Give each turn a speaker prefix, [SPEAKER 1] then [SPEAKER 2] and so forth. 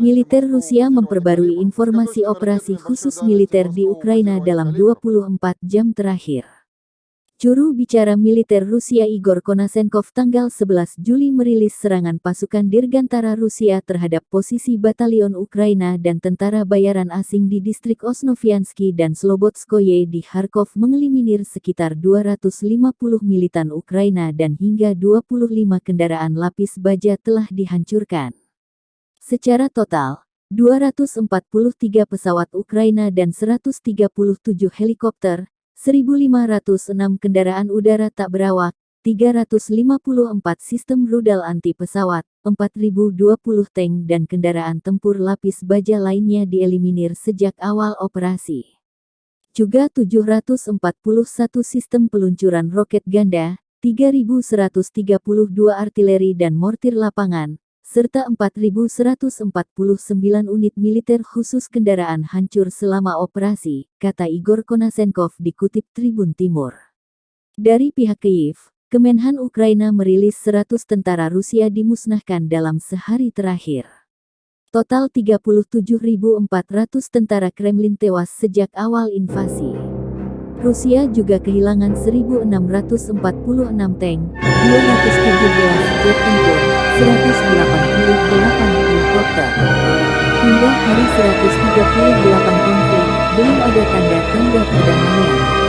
[SPEAKER 1] Militer Rusia memperbarui informasi operasi khusus militer di Ukraina dalam 24 jam terakhir. Juru bicara militer Rusia Igor Konasenkov tanggal 11 Juli merilis serangan pasukan Dirgantara Rusia terhadap posisi batalion Ukraina dan tentara bayaran asing di distrik Osnoviansky dan Slobodskoye di Kharkov mengeliminir sekitar 250 militan Ukraina dan hingga 25 kendaraan lapis baja telah dihancurkan. Secara total, 243 pesawat Ukraina dan 137 helikopter, 1.506 kendaraan udara tak berawak, 354 sistem rudal anti-pesawat, 4.020 tank dan kendaraan tempur lapis baja lainnya dieliminir sejak awal operasi. Juga 741 sistem peluncuran roket ganda, 3.132 artileri dan mortir lapangan, serta 4.149 unit militer khusus kendaraan hancur selama operasi, kata Igor Konasenkov dikutip Tribun Timur. Dari pihak Kyiv, Kemenhan Ukraina merilis 100 tentara Rusia dimusnahkan dalam sehari terakhir. Total 37.400 tentara Kremlin tewas sejak awal invasi. Rusia juga kehilangan 1.646 tank, 217 jet tempur, 188 helikopter. Hingga hari 138 konflik, belum ada tanda-tanda perdamaian.